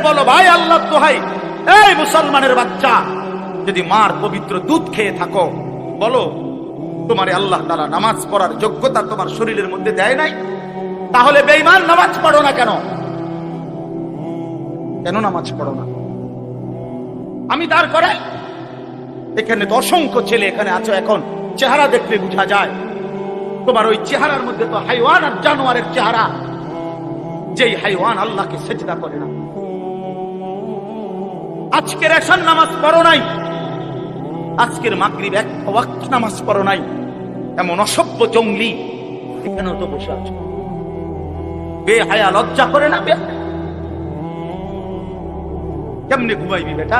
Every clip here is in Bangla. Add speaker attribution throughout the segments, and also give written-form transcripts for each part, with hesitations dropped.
Speaker 1: বলো ভাই, আল্লাহ দোহাই, এই মুসলমানের বাচ্চা, যদি মার পবিত্র দুধ খেয়ে থাকো, বলো তোমারে আল্লাহ তাআলা নামাজ পড়ার যোগ্যতা তোমার শরীরের মধ্যে দেয় নাই? তাহলে বেঈমান নামাজ পড়ো না কেন? কেন নামাজ পড়ো না? আমি দাঁড় করাই, এখানে তো অসংখ্য ছেলে এখানে আছো, এখন চেহারা দেখলে বোঝা যায় তোমার ওই চেহারার মধ্যে তো হাইওয়ান আর জানোয়ারের চেহারা। যেই হাইওয়ান আল্লাহকে সেজদা করে না। আজকের এশার নামাজ পড়ো নাই, আজকের মাগরিব এক ওয়াক্ত নামাজ পড়ো নাই, এমন অসভ্য জঙ্গলি এখানেও তো বসে আছো। বেহায়া, লজ্জা করে না? কেমনে ঘুমাইবি বেটা?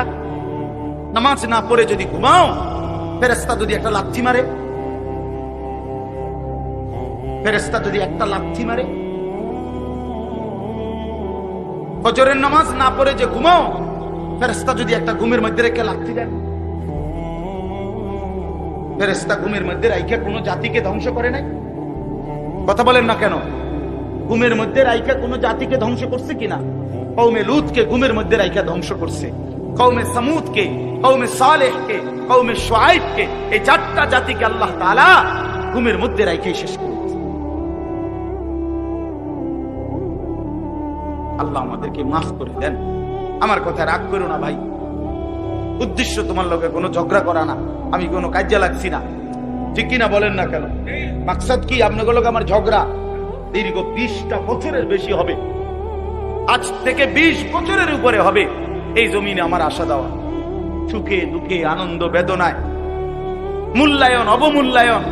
Speaker 1: নামাজ না পড়ে যদি ঘুমাও, ফেরেশতা যদি একটা লাথি মারে, ফেরেশতা যদি একটা লাথি মারে, ফজরের নামাজ না পড়ে যে ঘুমাও, ফেরেশতা যদি একটা ঘুমের মধ্যে রেখে লাথি দেন। ফেরেশতা ঘুমের মধ্যে রাইখা কোন জাতিকে ধ্বংস করে নাই? কথা বলেন না কেন? ঘুমের মধ্যে রাইখা কোন জাতিকে ধ্বংস করছে কিনা? কওমে লূতকে ঘুমের মধ্যে রাইখা ধ্বংস করছে, কওমে সামুদকে, কওমে সালেহকে, কওমে শুআইবকে, এই চারটা জাতিকে আল্লাহ তাআলা ঘুমের মধ্যে রাইখাই শেষ করেছে। আল্লাহ আমাদেরকে মাফ করে দেন। আমার কথা রাগ করো না ভাই, উদ্দেশ্য তোমার লগে কোনো ঝগড়া করা না, আমি কোনো কাজে লাগছি না, ঠিক কিনা বলেন না কেন? মাকসাদ কি? আপনাদের লগে আমার ঝগড়া দীর্ঘ 20টা বছরের বেশি হবে, আজ থেকে 20 বছরের উপরে হবে এই জমিনে আমার আশা দেওয়া। সুখে দুঃখে, আনন্দ বেদনায়, মূল্যায়ন অবমূল্যায়ন,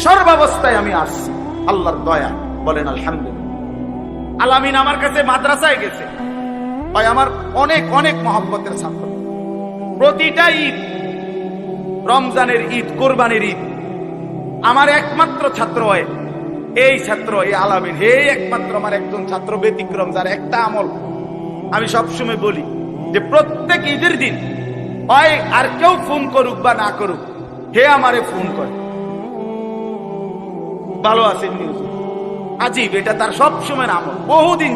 Speaker 1: সর্বাবস্থায় আমি আসছি আল্লাহর দয়া। বলেন আলহামদুলিল্লাহ। আলামিন আমার কাছে মাদ্রাসায় গেছে, ভাই আমার অনেক অনেক মহব্বতের ছাত্র। প্রতিটা ঈদ, রমজানের ঈদ, কোরবানির ঈদ, আমার একমাত্র ছাত্র হয় এই ছাত্র, এই আলামিন, হে একমাত্র আমার একজন ছাত্র ব্যতিক্রম, যার একটা আমল আমি সবসময় বলি যে প্রত্যেক ঈদের দিন হয় আর কেউ ফোন করুক বা না করুক, হে আমারে ফোন করে, ভালো আছেন নিউজ। আজিব, এটা তার সবসময় আমল। বহুদিন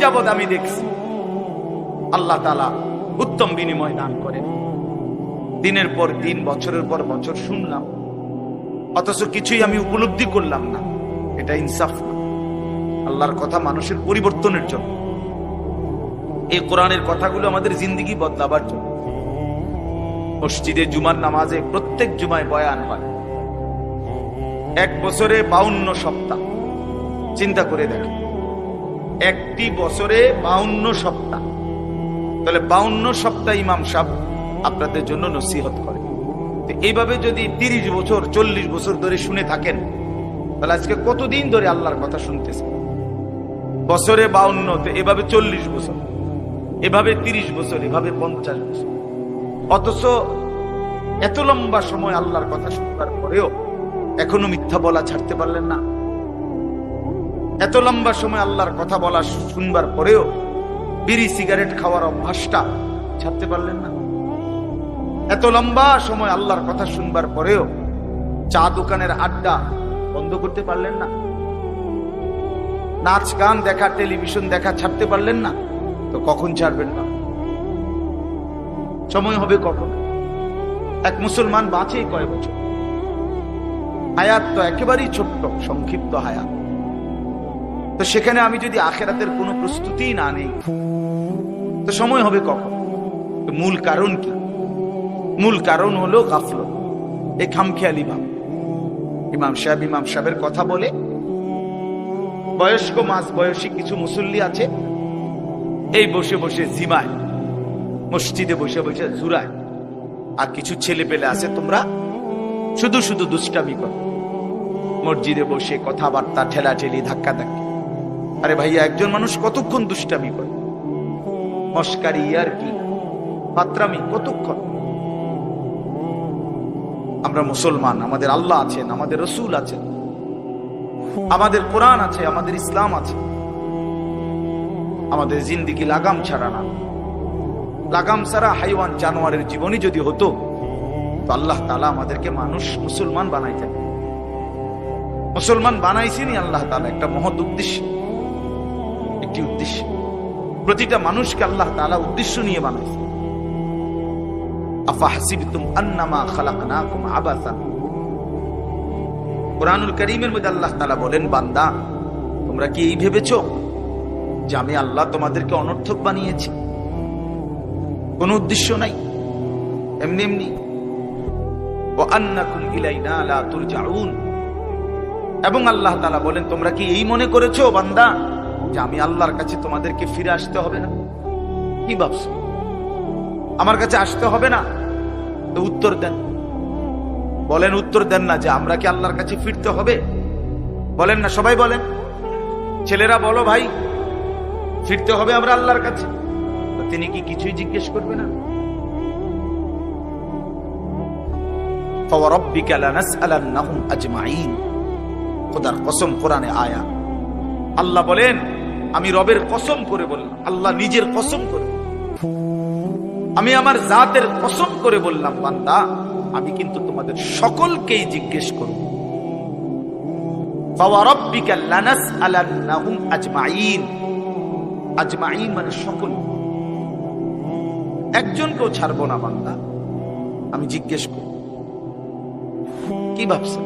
Speaker 1: যাবত আমি দেখছি। আল্লাহ তাআলা উত্তম বিনিময় দান করেন। দিনের পর দিন, বছরের পর বছর শুনলাম, অথচ কিছুই আমি উপলব্ধি করলাম না। এটা ইনসাফ না। আল্লাহর কথা মানুষের পরিবর্তনের জন্য, এই কোরআনের কথাগুলো আমাদের জিন্দেগি বদলাবার জন্য। মসজিদে জুমার নামাজে প্রত্যেক জুমায় বয়ান হয়, এক বছরে 52 সপ্তাহ। চিন্তা করে দেখেন, একটি বছরে 52 সপ্তাহ, তাহলে 52 সপ্তাহ ইমাম সাহেব আপনাদের জন্য নসিহত করে। এইভাবে যদি 30 বছর 40 বছর ধরে শুনে থাকেন, তাহলে আজকে কতদিন ধরে আল্লাহর কথা শুনতেছে? বছরে 52, তো এভাবে 40 বছর, এভাবে 30 বছর, এভাবে 50 বছর। অথচ এত লম্বা সময় আল্লাহর কথা শুনবার পরেও এখনো মিথ্যা বলা ছাড়তে পারলেন না। এত লম্বা সময় আল্লাহর কথা বলা শুনবার পরেও বিড়ি সিগারেট খাওয়ার অভ্যাসটা ছাড়তে পারলেন না। এত লম্বা সময় আল্লাহর কথা শুনবার পরেও চা দোকানের আড্ডা বন্ধ করতে পারলেন না। নাচ গান দেখা, টেলিভিশন দেখা ছাড়তে পারলেন না। তো কখন ছাড়বেন না? সময় হবে কখন? এক মুসলমান বাঁচে কয় বছর? হায়াত তো একেবারেই ছোট্ট, সংক্ষিপ্ত হায়াত। তো সেখানে আমি যদি আখিরাতের কোনো প্রস্তুতি না নেই, তো সময় হবে কখন? মূল কারণ কি? মূল কারণ হলো গাফলত, এই খামখেয়ালি ভাব। ইমাম সাহেবের কথা বলে, বয়স্ক মাঝ বয়সী কিছু মুসল্লি আছে, এই বসে বসে জিমায়, মসজিদে বসে বসে জুরায়। আর কিছু ছেলে পেলে আছে, তোমরা শুধু শুধু দুষ্টামি করো, মসজিদে বসে কথাবার্তা, ঠেলাঠেলি, ধাক্কা ধাক্কি। আরে ভাইয়া, একজন মানুষ কতক্ষণ দুষ্টামি করে? মস্কারি, ইয়ারকি, ফাত্রামি কতক্ষণ? আমরা মুসলমান, আমাদের আল্লাহ আছেন, আমাদের রসুল আছেন, আমাদের কোরআন আছে, আমাদের ইসলাম আছে। আমাদের জিন্দেগি লাগাম ছাড়া না। লাগাম ছাড়া হাইওয়ান জানোয়ারের জীবনই যদি হতো, তো আল্লাহ তাআলা আমাদেরকে মানুষ মুসলমান বানাইতেন। মুসলমান বানাইছেনই আল্লাহ তাআলা একটা মহৎ উদ্দেশ্য। প্রতিটা মানুষকে আল্লাহ তাআলা উদ্দেশ্য নিয়ে বানাইছে। আফাহসিবতুম আন্নামা খালাকনাকুম আবাসান। কুরআনুল কারীমের মধ্যে আল্লাহ তাআলা বলেন, বান্দা তোমরা কি এই ভেবেছো যে আমি আল্লাহ তোমাদেরকে অনর্থক বানিয়েছি? কোনো উদ্দেশ্য নাই, এমনি এমনি। ওয়া আন্নাকুম ইলাইনা লা তুরজাউন। এবং আল্লাহ তাআলা বলেন, তোমরা কি এই মনে করেছো বান্দা যে আমি আল্লাহর কাছে তোমাদেরকে ফিরে আসতে হবে না? কি ভাবছো আমার কাছে আসতে হবে না? তো উত্তর দেন, বলেন, উত্তর দেন না যে আমরা কি আল্লাহর কাছে ফিরতে হবে? বলেন না, সবাই বলেন, ছেলেরা বলো ভাই, ফিরতে হবে আমরা আল্লাহর কাছে। তিনি কি কিছুই জিজ্ঞেস করবে না? ফাওয়ারাব্বিকা লানাসআলান্নাহুম আজমাইন। খোদার কসম, কোরআনে আয়া আল্লাহ বলেন, আমি রবের কসম করে বললাম, আল্লাহ নিজের কসম করে, আমি আমার জাতের কসম করে বললাম, বান্দা আমি কিন্তু তোমাদের সকলকেই জিজ্ঞেস করব। ফাওয়ারাব্বিকা লানাসআলান্নাহুম আজমাইন। আজমাইন মানে সকল, একজনকেও ছাড়বো না বান্দা, আমি জিজ্ঞেস করব। কি ভাবছেন?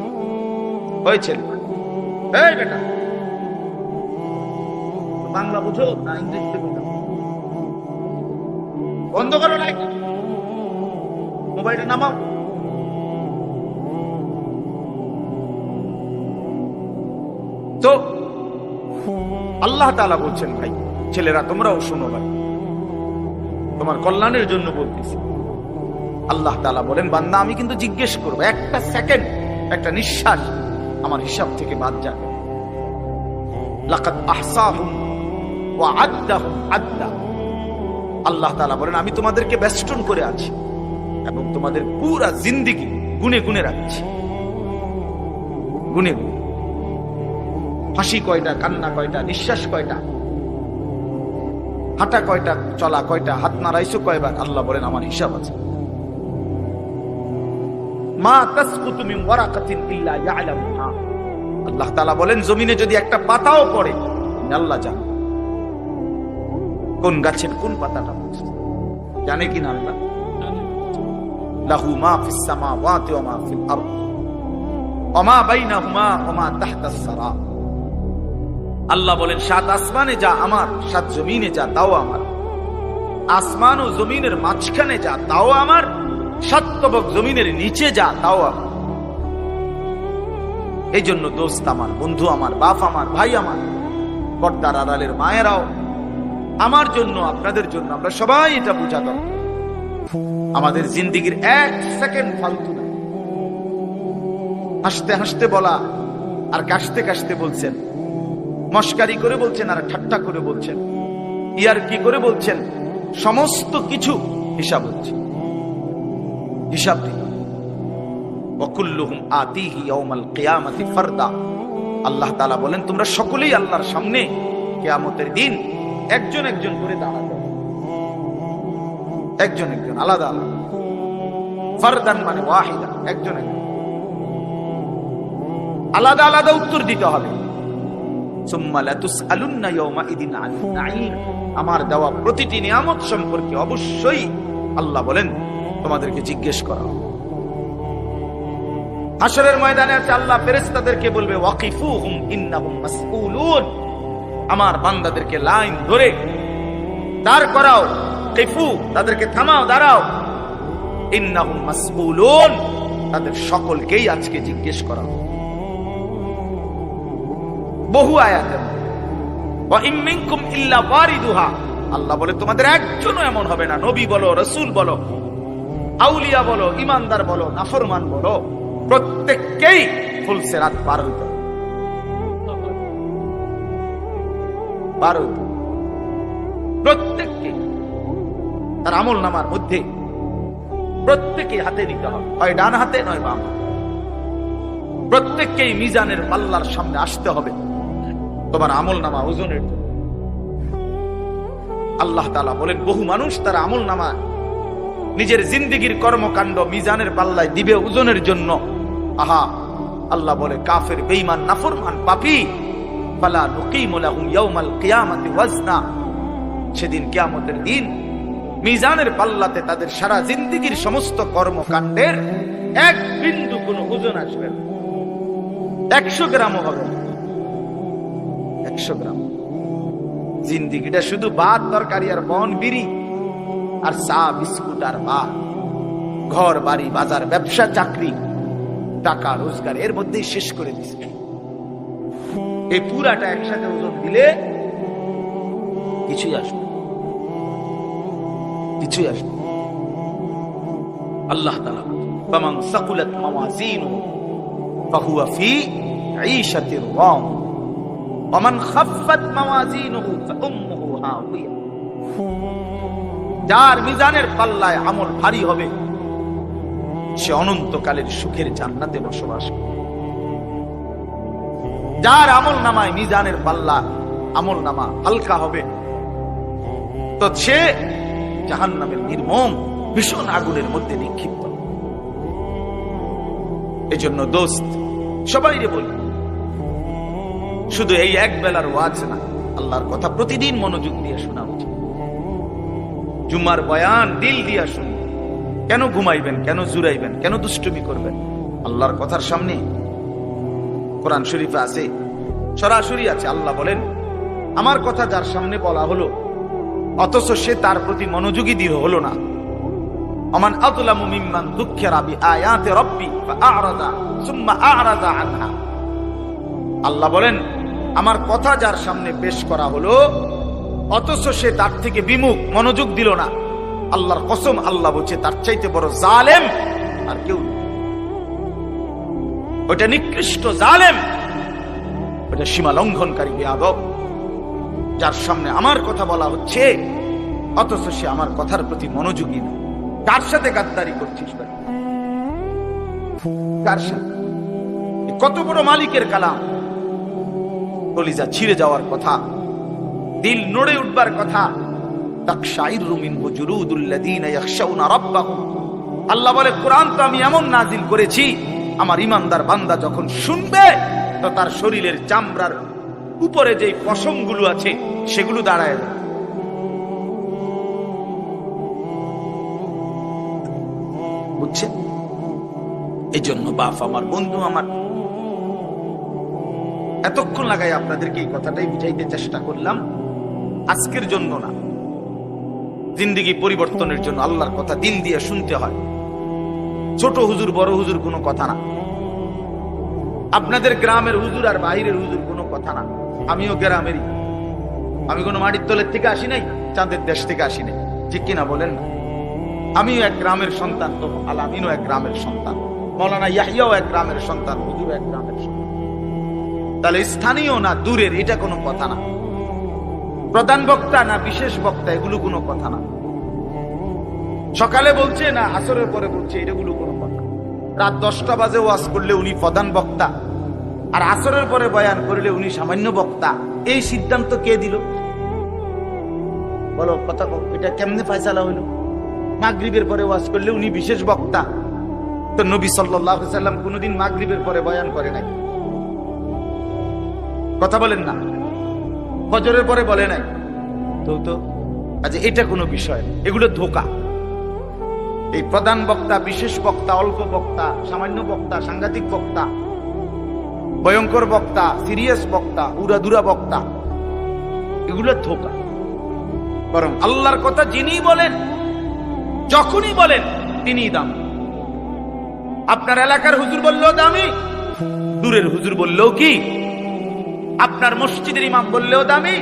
Speaker 1: হয়েছে এই বেটা, বাংলা বুঝো না ইংরেজিতে বুঝো? বন্ধ করো লাইট, মোবাইলটা নামাও। তো আল্লাহ তাআলা বলছেন, ভাই ছেলেরা তোমরাও শোনো, ভাই তোমার কল্যাণের জন্য বলতেছি। আল্লাহ তাআলা বলেন, বান্দা আমি কিন্তু জিজ্ঞেস করবো, একটা সেকেন্ড, একটা নিঃশ্বাস আমার হিসাব থেকে বাদ যাবে। লাকাদ আহসাহুম ওয়া আদ্দাহুম আদ্দা। আল্লাহ তাআলা বলেন, আমি তোমাদেরকে বেষ্টন করে আছি এবং তোমাদের পুরা জিন্দেগি গুনে গুনে রাখছি, গুনে গুনে। হাসি কয়টা, কান্না কয়টা, নিঃশ্বাস কয়টা, হাঁটা কয়টা, চলা কয়টা, হাত নাড়াইছো কয়বার, আল্লাহ বলেন আমার হিসাব আছে। মা তাসকুতু মিন ওয়ারাকাতিন ইল্লা ইয়ালামুহা। আল্লাহ তাআলা বলেন, জমিনে যদি একটা পাতাও পড়ে আল্লাহ জানে, কোন গাছের কোন পাতাটা পড়ছে জানে কিনা আল্লাহ। লাহু মা ফিস সামাওয়াতি ওয়া মা ফিল আরদ ওয়া মা বাইনাহুমা ওয়া মা তাহতাস সারা। আল্লাহ বলেন, সাত আসমানে যা আমার, সাত জমিনে যা তাও আমার, আসমান ও জমিনের মাঝখানে যা তাও আমার, সাত তবক জমিনের নিচে যা তাও আমার। এই জন্য দোস্ত আমার, বন্ধু আমার, বাপ আমার, ভাই আমার, পর্দার আড়ালের মায়েরাও, আমার জন্য, আপনাদের জন্য, আমরা সবাই এটা বুঝা দরকার। আমাদের জিন্দেগির এক সেকেন্ড ফালতু না। হাসতে হাসতে বলা আর কাশতে কাশতে বলছেন, মস্কারি করে বলছেন আর ঠাট্টা করে বলছেন, ইয়ার কি করে বলছেন, সমস্ত কিছু হিসাব হচ্ছে, হিসাব দিন। ওয়াকুল্লুহুম আতিহি ইয়াউমাল কিয়ামাতি ফারদা। আল্লাহ তাআলা বলেন, তোমরা সকলেই আল্লাহর সামনে কিয়ামতের দিন একজন একজন করে দাঁড়াবে, একজন একজন, আলাদা আলাদা। ফারদান মানে ওয়াহিদা, একজন একজন, আলাদা আলাদা উত্তর দিতে হবে। সুম্মা লাতুসআলুন্না ইয়াউমাইদিন আনিন নাঈম। আমার দেওয়া প্রতিটি নিয়ামত সম্পর্কে অবশ্যই আল্লাহ বলেন তোমাদেরকে জিজ্ঞেস করা হবে। হাশরের ময়দানে আছে, আল্লাহ ফেরেশতাদেরকে বলবে, ওয়াকিফুহুম ইন্নাহুম মাসউলুন। আমার বান্দাদেরকে লাইন ধরে দাঁড় করাও, কিফু, তাদেরকে থামাও, দাঁড়াও। ইন্নাহুম মাসউলুন, তাদের সকলকেই আজকে জিজ্ঞেস করা হবে। বহু আয়াতে ওয়া ইন মিনকুম ইল্লা ওয়ারিদুহা। আল্লাহ বলে, তোমাদের একজনও এমন হবে না, নবী বলো, রাসূল বলো, আউলিয়া বলো, ইমানদার বলো, নাফরমান বলো, প্রত্যেককেই ফুলসিরাত পার হইতে হবে, পার হইতে হবে। প্রত্যেককে তার আমল নামার মধ্যে প্রত্যেকে হাতে নিতে হবে, হয় ডান হাতে নয় বাম হাতে। প্রত্যেককেই মিজানের পাল্লার সামনে আসতে হবে তোমার আমল নামা ওজনের জন্য। আল্লাহ তাআলা বলেন, বহু মানুষ তার আমল নামা নিজের জিন্দেগির কর্মকাণ্ড মিজানের পাল্লায় দিবে ওজনের জন্য। আহা, আল্লাহ বলে, কাফের, বেঈমান, নাফরমান, পাপী, ফালা নুকিমু লাহুম ইয়াউমাল কিয়ামাতি ওয়াজনা। সেদিন কিয়ামতের দিন মিজানের পাল্লাতে তাদের সারা জিন্দেগীর সমস্ত কর্মকাণ্ডের এক বিন্দু কোনো ওজন আসবে না, 100 গ্রামও হবে না, 100 গ্রাম। জিন্দেগিটা শুধু ভাত তরকারি আর বন বিড়ি আর চা বিস্কুট আর ভাত, ঘর বাড়ি বাজার ব্যবসা চাকরি টাকা রোজগার এর মধ্যেই শেষ করে দিচ্ছে। এই পুরাটা একসাথে ওজন দিলে কিছুই আসবে, কিছুই আসবে। আল্লাহ তাআলা ফামান সাকুলাত মাওয়াজিনুহু ফাহুয়া ফি ঈশাতির রাদিয়া ওয়া মান খাফফাত মাওয়াজিনুহু ফাউম্মুহু হাওিয়া। যার মিজানের পাল্লায় আমল ভারী হবে সে অনন্তকালের সুখের জান্নাতে বসবাস করবে। যার আমল নামায় মিজানের পাল্লা আমল নামা হালকা হবে তো সে জাহান্নামের নির্মম ভীষণ আগুনের মধ্যে নিক্ষিপ্ত। এজন্য দোস্ত সবাইরে বলি, শুধু এই এক বেলার ওয়াজ না, আল্লাহর কথা প্রতিদিন মনোযোগ দিয়ে শোনা উচিত। জুমার বয়ান দিল দিয়া শুনুন। কেন ঘুমাইবেন, কেন জুরাইবেন, কেন দুষ্টুমি করবেন? আল্লাহর কথার সামনে কোরআন শরীফে আছে, সরাসরি আছে। আল্লাহ বলেন, আমার কথা যার সামনে বলা হলো অথচ সে তার প্রতি মনোযোগী দিয়ে হলো না, আমান আযলামু মিম্মান যুক্কিরা বিআয়াতি রাব্বি ফাআরাদা সুম্মা আ'রাদা আনহা। আল্লাহ বলেন, আমার কথা যার সামনে পেশ করা হলো অথচ সে তার থেকে বিমুখ, মনোযোগ দিল না, আল্লাহর কসম আল্লাহ বলছে তার চাইতে বড় জালেম আর কেউ নেই। ওটা নিকৃষ্ট জালেম, ওটা সীমা লঙ্ঘনকারী বেয়াদব, যার সামনে আমার কথা বলা হচ্ছে অথচ সে আমার কথার প্রতি মনোযোগী না। কার সাথে গাদ্দারি করছিস ভাই? কার সাথে? কত বড় মালিকের কালাম, কলিজা ছিঁড়ে যাওয়ার কথা, দিল নড়ে উঠবার কথা। তাকশাইরু মিনহু জুলুদুল্লাযীনা ইয়াখশাউনা রাব্বাহুম। আল্লাহ বলে, কোরআন তো আমি এমন নাজিল করেছি, আমার ইমানদার বান্দা যখন শুনবে তো তার শরীরের চামড়ার উপরে যে পশমগুলো আছে সেগুলো দাঁড়ায় যাবে। বুঝছেন? এই জন্য বাপ আমার, বন্ধু আমার, এতক্ষণ লাগাই আপনাদেরকে এই কথাটাই বুঝাইতে চেষ্টা করলাম। আজকের জন্য না, জিন্দেগি পরিবর্তনের জন্য আল্লাহর কথা দিল দিয়ে শুনতে হয়। ছোট হুজুর বড় হুজুর কোনো কথা না, আপনাদের গ্রামের হুজুর আর বাহিরের হুজুর কোনো কথা না। আমিও গ্রামেরই, আমি কোনো মাটির তলের থেকে আসি নাই, চাঁদের দেশ থেকে আসি নাই, ঠিক কিনা বলেন না? আমিও এক গ্রামের সন্তান, তো আলামিনও এক গ্রামের সন্তান, মৌলানা ইয়াহিয়াও এক গ্রামের সন্তান, হুজুর এক গ্রামের সন্তান। তাহলে স্থানীয় না দূরের এটা কোনো কথা না, প্রধান বক্তা না বিশেষ বক্তা এগুলো কোনো কথা না, সকালে বলছে না আসরের পরে বলছে এগুলো কোনো কথা। রাত 10টা বাজে ওয়াজ করলে উনি প্রধান বক্তা, আর আসরের পরে বয়ান করলে উনি সামান্য বক্তা। এই সিদ্ধান্ত কে দিল বলো? কথা এটা কেমনে ফয়সালা হইল? মাগরিবের পরে ওয়াজ করলে উনি বিশেষ বক্তা, তো নবী সাল্লাল্লাহু আলাইহি সাল্লাম কোনদিন মাগরিবের পরে বয়ান করে নাই, কথা বলেন না? ফজরের পরে বলে নাই তো আচ্ছা, এটা কোনো বিষয়, এগুলো ধোঁকা। এই প্রধান বক্তা, বিশেষ বক্তা, অল্প বক্তা, সামান্য বক্তা, সাংঘাতিক বক্তা, ভয়ঙ্কর বক্তা, সিরিয়াস বক্তা, উড়াদুরা বক্তা, এগুলো ধোঁকা। বরং আল্লাহর কথা যিনি বলেন, যখনই বলেন তিনিই দাম। আপনার এলাকার হুজুর বললেও দামি, দূরের হুজুর বললেও কি, আপনার মসজিদের ইমাম বললেও দামি,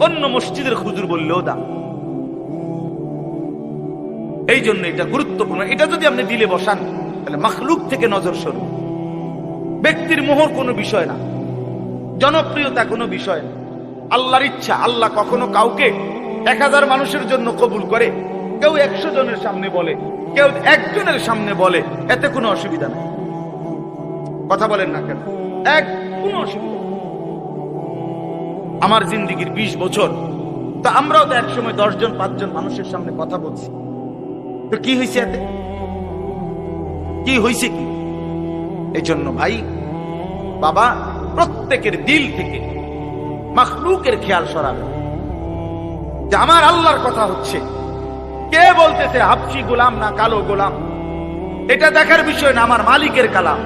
Speaker 1: অন্য মসজিদের হুজুর বললেও দাম। এই জন্য এটা গুরুত্বপূর্ণ। এটা যদি আপনি দিলে বসান তাহলে মাখলুক থেকে নজর সরু। ব্যক্তির মোহর কোনো বিষয় না, জনপ্রিয়তা কোনো বিষয় না, আল্লাহর ইচ্ছা। আল্লাহ কখনো কাউকে 1000 মানুষের জন্য কবুল করে, কেউ 100 জনের সামনে বলে, কেউ 1 জনের সামনে বলে, এতে কোনো অসুবিধা নেই। কথা বলেন না কেন? কোনো অসুবিধা। আমার জিন্দেগির 20 বছর, তা আমরাও তো একসময় 10 জন 5 জন মানুষের সামনে কথা বলছি, তো কি হয়েছে এতে? কি হয়েছে কি? এই জন্য ভাই বাবা, প্রত্যেকের দিল থেকে মাখলুকের খেয়াল সরাবে। যে আমার আল্লাহর কথা হচ্ছে, কে বলতেছে হাবশি গোলাম না কালো গোলাম, এটা দেখার বিষয় না, আমার মালিকের কালাম।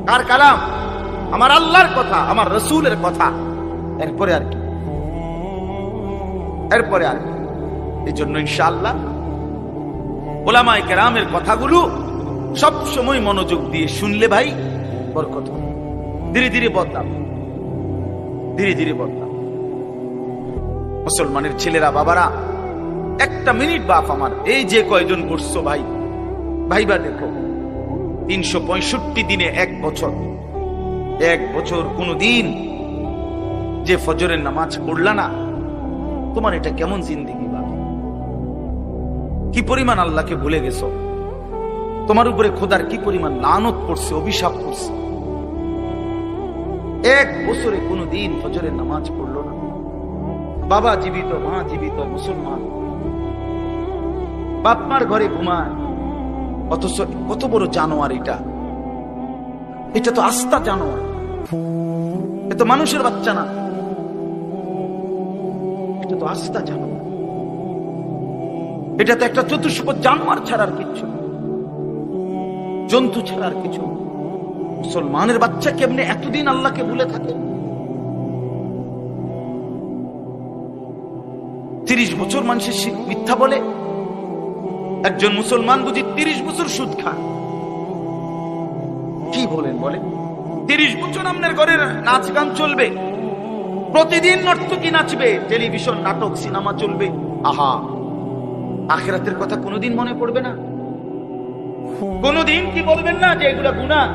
Speaker 1: কার কালাম? আমার আল্লাহর কথা, আমার রসুলের কথা। এরপরে আর কি, এরপরে আর কি। এই জন্য ইনশাআল্লাহ ওলামায়ে কেরামের কথাগুলো সব সময় মনোযোগ দিয়ে শুনলে ভাই বরকত হবে। ধীরে ধীরে বদলাম, ধীরে ধীরে বদলাম। মুসলমানের ছেলেরা, বাবারা, একটা মিনিট বাপ আমার, এই যে কয়জন করছো ভাই, ভাইবা দেখো 365 দিনে এক বছর, এক বছর কোনো দিন যে ফজরের নামাজ পড়লা না, তোমার এটা কেমন জিন্দেগি? বাবা, কি পরিমাণ আল্লাহকে ভুলে গেছো, তোমার উপরে খোদার কি পরিমাণ লানত পড়ছে, অভিশাপ করছে। এক বছরে কোনো দিন ফজরের নামাজ পড়লো না, বাবা জীবিত, মা জীবিত, মুসলমান, বাপ মার ঘরে ঘুমায়, অথচ কত বড় জানোয়ার এটা। এটা তো আস্তা জানোয়ার, এ তো মানুষের বাচ্চা না, এটা তো আস্তা জানোয়ার। এটা তো একটা চতুষ্প জানোয়ার ছাড়ার কিছু, জন্তু ছাড়ার কিছু। মুসলমানের বাচ্চা কেমনে এতদিন আল্লাহকে ভুলে থাকে? 30 বছর মানুষের মিথ্যা বলে, একজন মুসলমান বুঝি 30 বছর সুদ খায়। কি বলেন? বলে 30 বছর আপনার ঘরে নাচ গান চলবে, প্রতিদিন নর্তকী নাচবে, টেলিভিশন, নাটক, সিনেমা চলবে। আহা, আখিরাতের কথা কোনোদিন মনে পড়বে না? কোনোদিন কি বলবেন না যে এগুলা গুনাহ?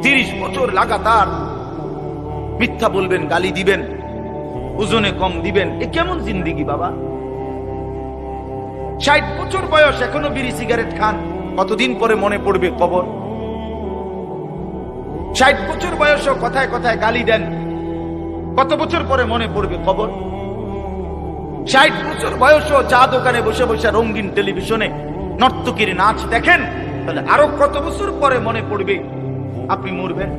Speaker 1: 30 বছর লাগাতার মিথ্যা বলবেন, গালি দিবেন, ওজনে কম দিবেন, এ কেমন জিন্দেগি বাবা? 60 বছর বয়স, এখনো বিড়ি সিগারেট খান, কতদিন পরে মনে পড়বে কবর? 60 বছর বয়সও কথায় কথায় গালি দেন, কত বছর পরে মনে পড়বে কবর? 60 বছর বয়সও চা দোকানে বসে বসে রঙিন টেলিভিশনে নর্তকীর নাচ দেখেন, তাহলে আরো কত বছর পরে মনে পড়বে আপনি মরবেন?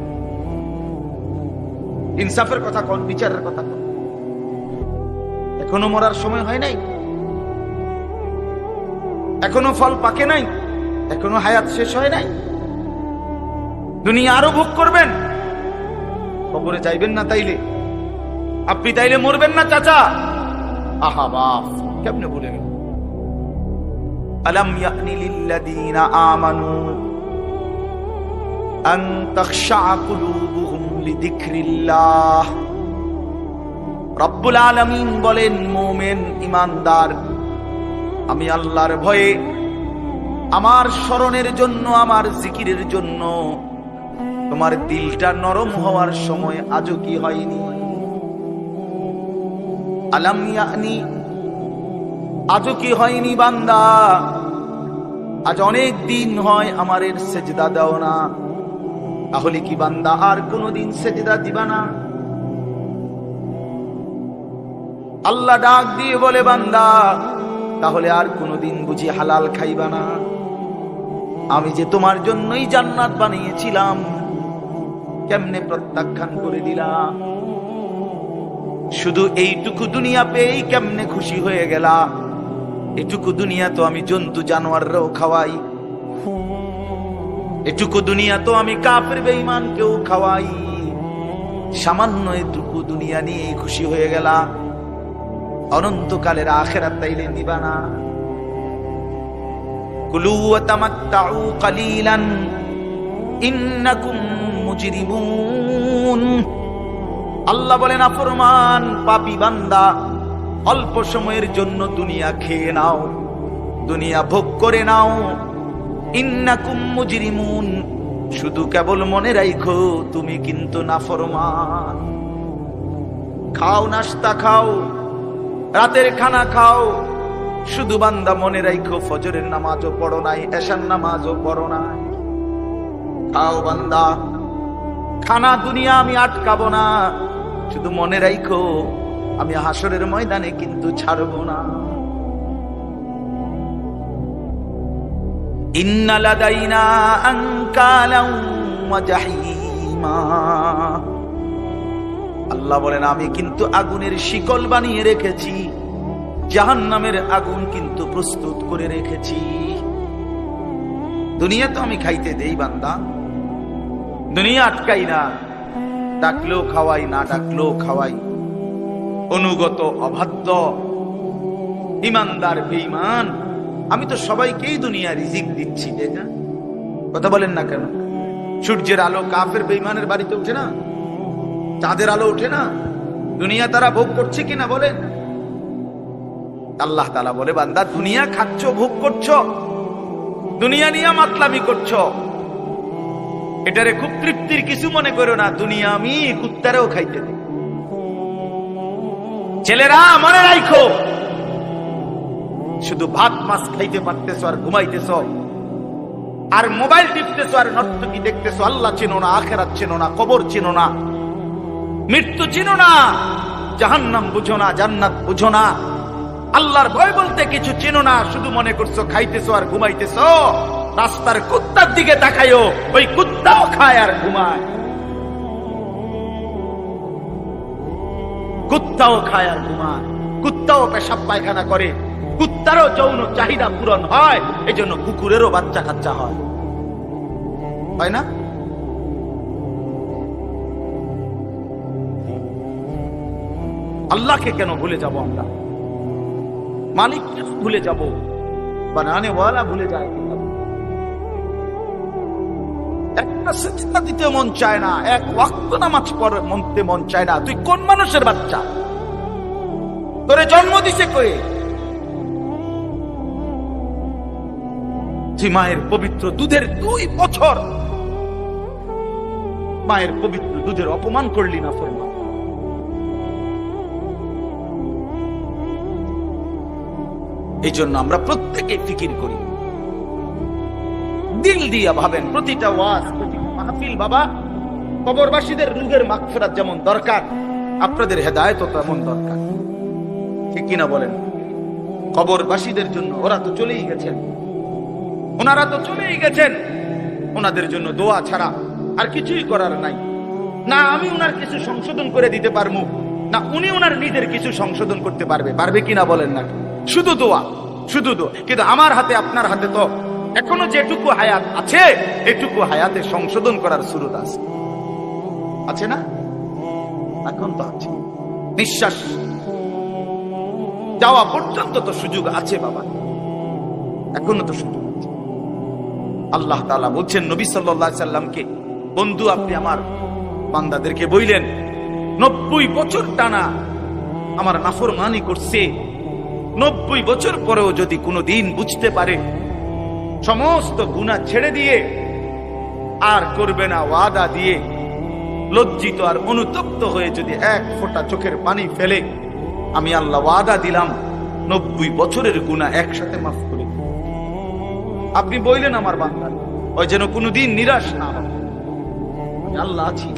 Speaker 1: ইনসাফের কথা কোন, বিচারের কথা কোন? এখনো মরার সময় হয় নাই, এখনো ফল পাকে নাই, এখনো হায়াত শেষ হয় নাই। দুনিয়া আরো ভোগ করবেন, কবরে যাইবেন না তাইলে? আপনি তাইলে মরবেন না চাচা? আহা বাপ, কেমনে বলে গেল? আলাম ইয়ানি লিল্লাযীনা আমানু আন তাখশা কুলুবুহুম লিযিকরিল্লাহ। রব্বুল আলামিন বলেন, মুমিন ঈমানদার, আমি আল্লাহর ভয়ে, আমার স্মরণের জন্য, আমার জিকিরের জন্য তোমার দিলটা নরম হওয়ার সময় আজও কি হয়নি? আলাম ইয়ানি, আজও কি হয়নি বান্দা? আজ অনেক দিন হয় আমার এর সেজদা দাও না, তাহলে কি বান্দা আর কোনদিন সেজদা দিবা না? আল্লাহ ডাক দিয়ে বলে, বান্দা তাহলে আর কোনদিন বুঝি হালাল খাইবা না? আমি যে তোমার জন্যই জান্নাত বানিয়েছিলাম, কেমনে প্রত্যাখ্যান করে দিলাম? শুধু এইটুকু দুনিয়া পেয়েই কেমনে খুশি হয়ে গেলা? এটুকু দুনিয়া তো আমি জন্তু জানোয়াররাও খাওয়াই, এটুকু দুনিয়া তো আমি কাফের বেঈমানকেও খাওয়াই, সামান্য এটুকু দুনিয়া নিয়ে খুশি হয়ে গেলা? অনন্তকালের আখিরাত তাইলে নিবা না? কুলু ওয়া তামাত্তাউ কালিলান ইন্নাকুম মুজরিমুন। আল্লাহ বলেন, নাফরমান পাপী বান্দা, অল্প সময়ের জন্য দুনিয়া খেয়ে নাও, দুনিয়া ভোগ করে নাও। ইন্নাকুম মুজরিমুন, শুধু কেবল মনে রাখো তুমি কিন্তু নাফরমান। খাও, নাস্তা খাও, রাতের খানা খাও, শুধু বান্দা মনে রাখো ফজরের নামাজও পড়ো নাই, এশার নামাজও পড়ো নাই। খাও বান্দা, খানা দুনিয়া আমি আটকাবো না, শুধু মনে রাখো আমি হাসরের ময়দানে কিন্তু ছাড়বো না। ইন্না লাদাইনা আনকালাম ওয়া জাহিমা। আল্লাহ বলেন আমি কিন্তু আগুনের শিকল বানিয়ে রেখেছি, জাহান্নামের আগুন কিন্তু প্রস্তুত করে রেখেছি। দুনিয়া তো আমি খাইতে দেই বান্দা, দুনিয়া আটকাই না, ডাকলেও খাওয়াই, না ডাকলেও খাওয়াই। অনুগত অবাধ্য ইমানদার বেঈমান আমি তো সবাইকেই দুনিয়া রিজিক দিচ্ছি। দেখা কথা বলেন না কেন? সূর্যের আলো কাফের বেঈমানের বাড়িতে ওঠে না, চাঁদের আলো ওঠে না, দুনিয়া তারা ভোগ করছে কিনা বলেন? আল্লাহ তাআলা বলে বান্দা দুনিয়া খাচ্ছ, ভোগ করছো, দুনিয়া নিয়ে মাতলামি করছো, এটারে খুব তৃপ্তির কিছু মনে করো না। দুনিয়া আমি কুত্তারেও খাইতে দিই। ছেলেরা মনে রাখো, শুধু ভাত মাছ খাইতে পারতেছো আর ঘুমাইতেছ আর মোবাইল টিপতেছো আর নর্তকী দেখতেছো, আল্লাহ চিনো না, আখিরাত চিনো না, কবর চিনো না, মৃত্যু চিনো না, জাহান্নাম বুঝো না, জান্নাত বুঝো না, আল্লাহর ভয় বলতে কিছু চিনো না, শুধু মনে করছো খাইতেছো আর ঘুমাইতেছো। রাস্তার কুত্তার দিকে তাকাইও, ওই কুত্তাও খায় আর ঘুমায়, কুত্তাও খায় আর ঘুমায়, কুত্তাও পেশাব পায়খানা করে, কুত্তারও যৌন চাহিদা পূরণ হয়, এজন্য কুকুরেরও বাচ্চা কাচ্চা হয়, হয় না? আল্লাহকে কেন ভুলে যাব আমরা? মালিককে ভুলে যাব, বানানে ওয়ালা ভুলে যায়। একটা সিজদা দিতে মন চায় না, এক ওয়াক্ত নামাজ পড়তে মন চায় না। তুই কোন মানুষের বাচ্চা? তোরে জন্ম দিছে কই? তুই মায়ের পবিত্র দুধের 2 বছর মায়ের পবিত্র দুধের অপমান করলি না ফরমান। এই জন্য আমরা প্রত্যেকে ফিকির করি, দিল দিয়া ভাবেন। প্রতিটা ওয়াজ, প্রতিটা মাহফিল বাবা, কবরবাসীদের রূহের মাগফিরাত যেমন দরকার, আপনাদের হেদায়েতও তেমন দরকার। ঠিক কিনা বলেন? কবরবাসীদের জন্য ওরা তো চলেই গেছেন, ওনারা তো চলেই গেছেন, ওনাদের জন্য দোয়া ছাড়া আর কিছুই করার নাই। না আমি উনার কিছু সংশোধন করে দিতে পারবো, না উনি উনার নিজের কিছু সংশোধন করতে পারবে। পারবে কিনা বলেন না? শুধু দোয়া, শুধু দোয়া। কিন্তু আমার হাতে, আপনার হাতে তো এখনো যেটুকু হায়াত আছে, এটুকু হায়াতে সংশোধন করার সুরত আছে, আছে না? এখন তো আছে, নিঃশ্বাস যাওয়া পর্যন্ত তো সুযোগ আছে বাবা, এখনো তো সুযোগ আছে। আল্লাহ তাআলা বলছেন নবী সাল্লাল্লাহু আলাইহি সাল্লামকে, বন্ধু আপনি আমার বান্দাদেরকে বললেন 90 বছর টানা আমার নাফরমানি করছে, 90 বছর পরেও যদি কোনোদিন বুঝতে পারে, সমস্ত গুনাহ ছেড়ে দিয়ে আর করবে না ওয়াদা দিয়ে, লজ্জিত আর অনুতপ্ত হয়ে যদি এক ফোঁটা চোখের পানি ফেলে, আমি আল্লাহ ওয়াদা দিলাম 90 বছরের গুনাহ একসাথে মাফ করে দেব। আপনি বললেন আমার বান্দা, ওই যেন কোনোদিন নিরাশ না হয়, আল্লাহ আছি।